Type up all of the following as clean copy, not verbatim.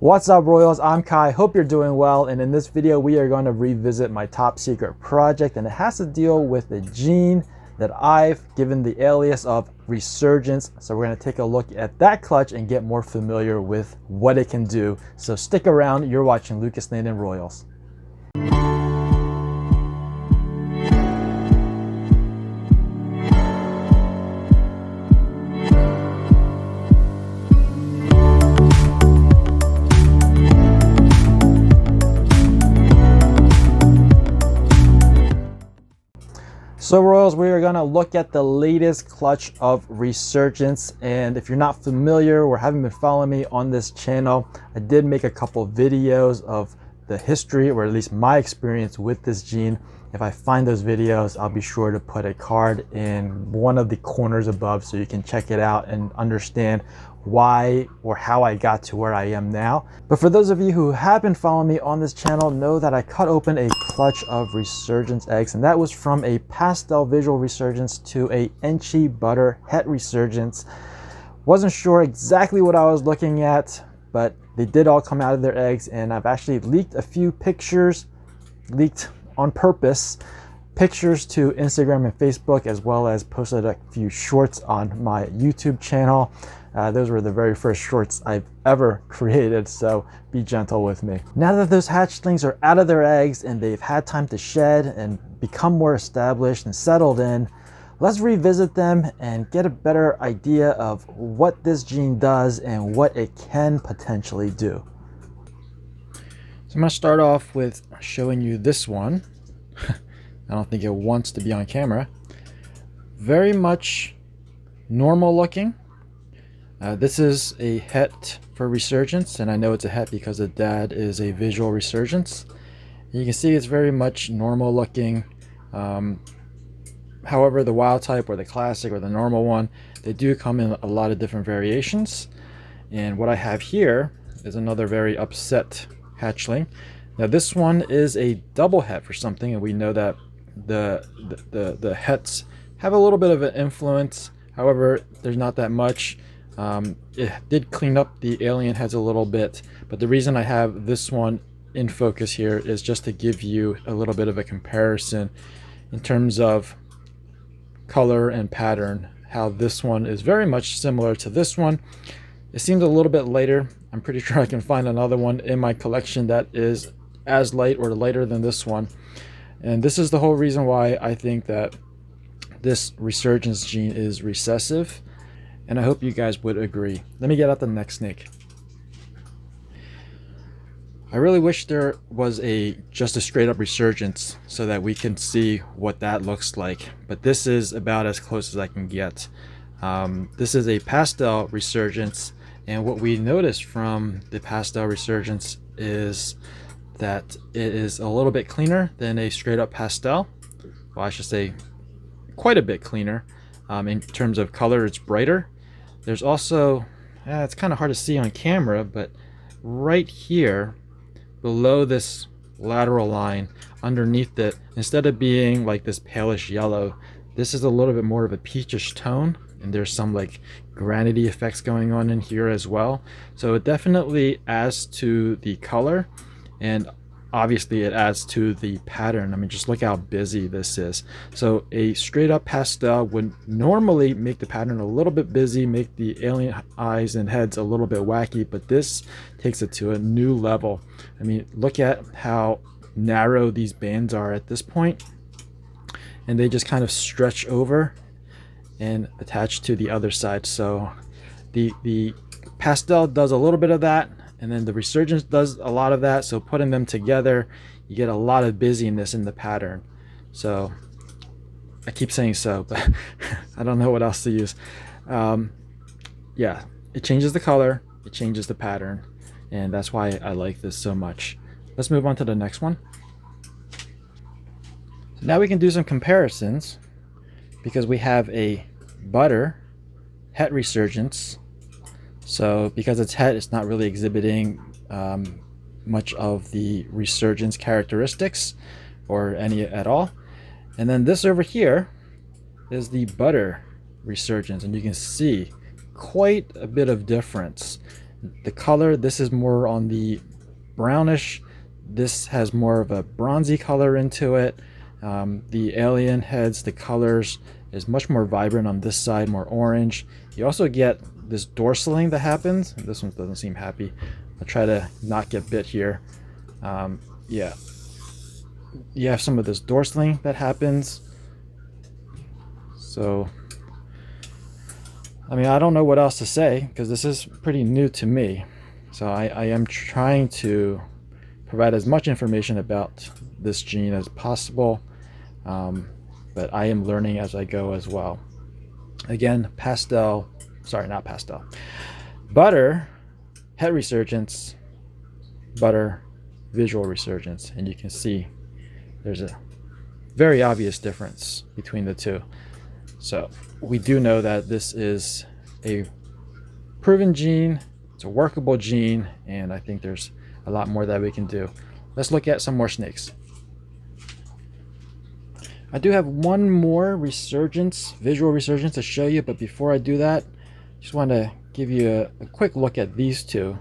What's up, Royals? I'm Kai. Hope you're doing well, and in this video we are going to revisit my top secret project, and it has to deal with the gene that I've given the alias of Resurgence. So we're going to take a look at that clutch and get more familiar with what it can do. So stick around. You're watching Lucas Nathan Royals. So Royals, we are going to look at the latest clutch of Resurgence, and if you're not familiar or haven't been following me on this channel, I did make a couple videos of the history, or at least my experience with this gene. If I find those videos, I'll be sure to put a card in one of the corners above so you can check it out and understand why or how I got to where I am now. But for those of you who have been following me on this channel, know that I cut open a clutch of Resurgence eggs, and that was from a pastel visual Resurgence to a Enchi butter het Resurgence. Wasn't sure exactly what I was looking at, but they did all come out of their eggs, and I've actually leaked a few pictures, leaked on purpose, pictures to Instagram and Facebook, as well as posted a few shorts on my YouTube channel. Those were the very first shorts I've ever created, so be gentle with me. Now that those hatchlings are out of their eggs and they've had time to shed and become more established and settled in, let's revisit them and get a better idea of what this gene does and what it can potentially do. So I'm going to start off with showing you this one. I don't think it wants to be on camera. Very much normal looking. This is a het for Resurgence, and I know it's a het because the dad is a visual Resurgence. You can see it's very much normal looking. However, the wild type or the classic or the normal one, they do come in a lot of different variations. And what I have here is another very upset hatchling. Now this one is a double het for something, and we know that the hets have a little bit of an influence. However, there's not that much. It did clean up the alien heads a little bit, but the reason I have this one in focus here is just to give you a little bit of a comparison in terms of color and pattern, how this one is very much similar to this one. It seems a little bit lighter. I'm pretty sure I can find another one in my collection that is as light or lighter than this one, and this is the whole reason why I think that this Resurgence gene is recessive, and I hope you guys would agree. Let me get out the neck snake. I really wish there was just a straight up Resurgence so that we can see what that looks like, but this is about as close as I can get. This is a pastel Resurgence, and what we noticed from the pastel Resurgence is that it is a little bit cleaner than a straight up pastel. Well, I should say quite a bit cleaner. In terms of color, it's brighter. There's also, it's kind of hard to see on camera, but right here below this lateral line underneath it, instead of being like this palish yellow, this is a little bit more of a peachish tone, and there's some like granity effects going on in here as well. So it definitely adds to the color, and obviously it adds to the pattern. I mean, just look how busy this is. So a straight up pastel would normally make the pattern a little bit busy, make the alien eyes and heads a little bit wacky, but this takes it to a new level. I mean, look at how narrow these bands are at this point, and they just kind of stretch over and attach to the other side. So the pastel does a little bit of that, and then the Resurgence does a lot of that. So putting them together, you get a lot of busyness in the pattern. So I keep saying so, but I don't know what else to use. Yeah, it changes the color, it changes the pattern, and that's why I like this so much. Let's move on to the next one. So now we can do some comparisons, because we have a butter het Resurgence. So because it's het, it's not really exhibiting much of the Resurgence characteristics or any at all. And then this over here is the butter Resurgence, and you can see quite a bit of difference. The color, this is more on the brownish. This has more of a bronzy color into it. The alien heads, the colors is much more vibrant on this side, more orange. You also get this dorsaling that happens. This one doesn't seem happy. I'll try to not get bit here. Yeah, you have some of this dorsaling that happens. So, I mean, I don't know what else to say because this is pretty new to me. So I am trying to provide as much information about this gene as possible, but I am learning as I go as well. Again, butter, head resurgence, butter, visual resurgence, and you can see there's a very obvious difference between the two. So we do know that this is a proven gene, it's a workable gene, and I think there's a lot more that we can do. Let's look at some more snakes. I do have one more visual resurgence to show you, but before I do that, just want to give you a quick look at these two.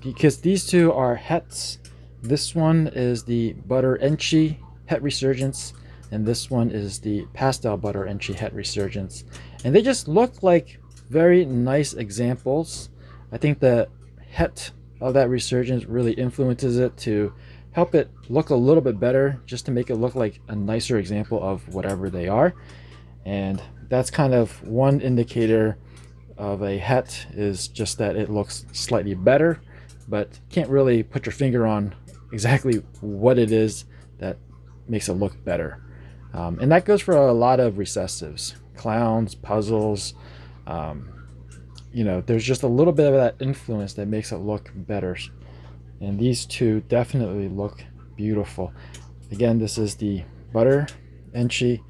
Because these two are hets. This one is the butter enchi het resurgence, and this one is the pastel butter enchi het resurgence. And they just look like very nice examples. I think the het of that resurgence really influences it to help it look a little bit better, just to make it look like a nicer example of whatever they are. And that's kind of one indicator of a het, is just that it looks slightly better, but can't really put your finger on exactly what it is that makes it look better. And that goes for a lot of recessives, clowns, puzzles. You know, there's just a little bit of that influence that makes it look better. And these two definitely look beautiful. Again, this is the butter enchi,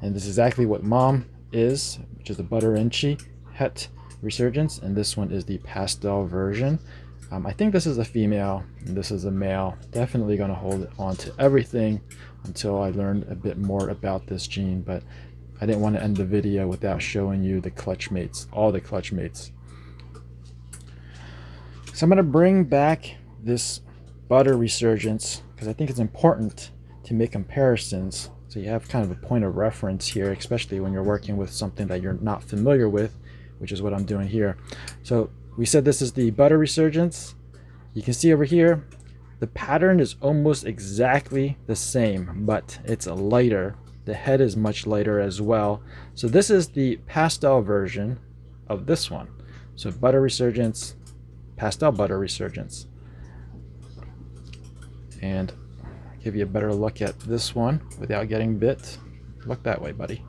and this is exactly what mom is, which is the butter enchi het resurgence, and this one is the pastel version. I think this is a female and this is a male. Definitely going to hold on to everything until I learned a bit more about this gene, but I didn't want to end the video without showing you the clutch mates, all the clutch mates. So I'm going to bring back this butter resurgence because I think it's important to make comparisons so you have kind of a point of reference here, especially when you're working with something that you're not familiar with, which is what I'm doing here. So we said this is the butter resurgence. You can see over here the pattern is almost exactly the same, but it's lighter. The head is much lighter as well. So this is the pastel version of this one. So butter resurgence, pastel butter resurgence. And I'll give you a better look at this one without getting bit. Look that way, buddy.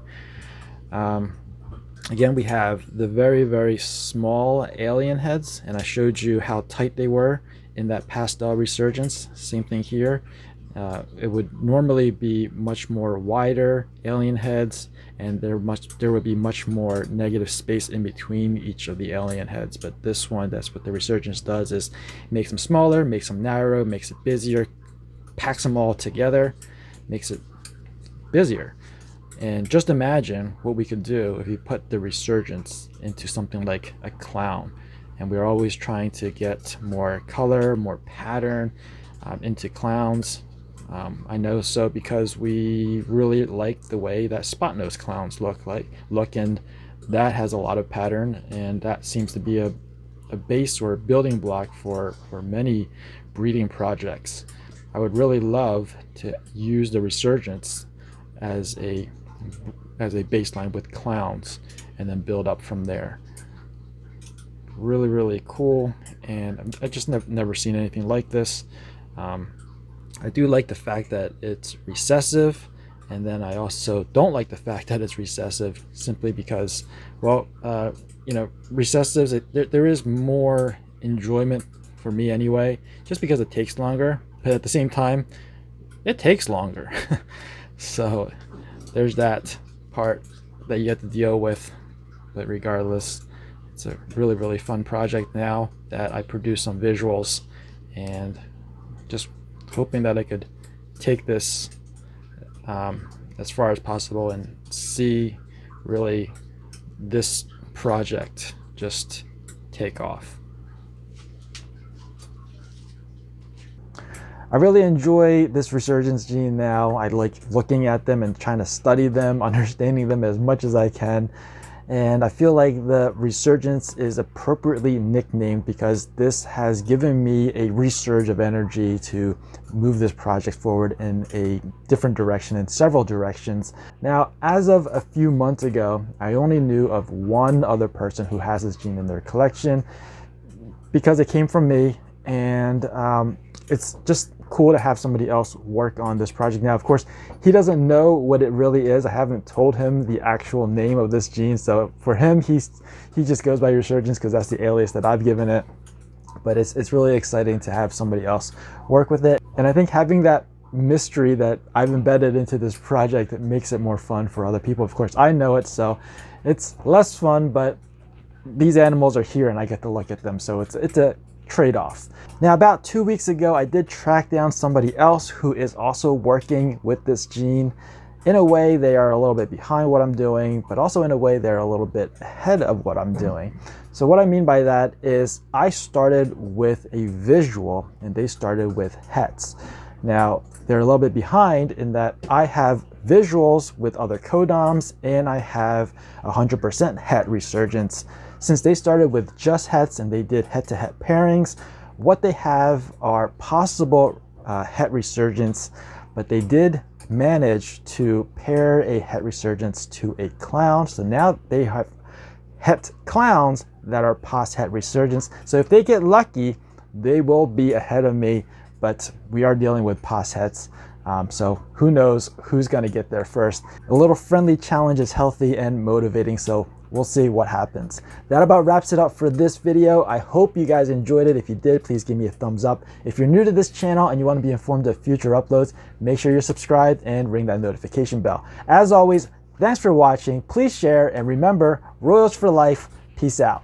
Again, we have the very, very small alien heads, and I showed you how tight they were in that pastel resurgence. Same thing here. It would normally be much more wider alien heads, and there would be much more negative space in between each of the alien heads. But this one, that's what the resurgence does, is makes them smaller, makes them narrow, makes it busier, packs them all together, makes it busier. And just imagine what we could do if you put the resurgence into something like a clown. And we're always trying to get more color, more pattern into clowns. I know so because we really like the way that spot nose clowns look, and that has a lot of pattern, and that seems to be a base or a building block for many breeding projects. I would really love to use the resurgence as a baseline with clowns and then build up from there. Really, really cool, and I just never seen anything like this. I do like the fact that it's recessive, and then I also don't like the fact that it's recessive simply because, well, you know, recessives, there is more enjoyment for me anyway, just because it takes longer, but at the same time it takes longer. So there's that part that you have to deal with, but regardless, it's a really, really fun project now that I produce some visuals, and just hoping that I could take this as far as possible and see really this project just take off. I really enjoy this Resurgence gene now. I like looking at them and trying to study them, understanding them as much as I can. And I feel like the Resurgence is appropriately nicknamed because this has given me a resurge of energy to move this project forward in a different direction, in several directions. Now, as of a few months ago, I only knew of one other person who has this gene in their collection because it came from me, and it's just cool to have somebody else work on this project. Now, of course, he doesn't know what it really is. I haven't told him the actual name of this gene, so for him, he just goes by Resurgence because that's the alias that I've given it. But it's really exciting to have somebody else work with it, and I think having that mystery that I've embedded into this project, it makes it more fun for other people. Of course, I know it, so it's less fun, but these animals are here and I get to look at them, so it's a trade-off. Now, about 2 weeks ago, I did track down somebody else who is also working with this gene. In a way, they are a little bit behind what I'm doing, but also in a way, they're a little bit ahead of what I'm doing. So what I mean by that is I started with a visual and they started with hets. Now, they're a little bit behind in that I have visuals with other codoms and I have 100% het Resurgence. Since they started with just hets and they did het-to-het pairings, what they have are possible het Resurgence, but they did manage to pair a het Resurgence to a clown. So now they have het clowns that are pos het Resurgence. So if they get lucky, they will be ahead of me, but we are dealing with pos hets. So who knows who's gonna get there first. A little friendly challenge is healthy and motivating, so we'll see what happens. That about wraps it up for this video. I hope you guys enjoyed it. If you did, please give me a thumbs up. If you're new to this channel and you want to be informed of future uploads, make sure you're subscribed and ring that notification bell. As always, thanks for watching. Please share, and remember, Royals for life. Peace out.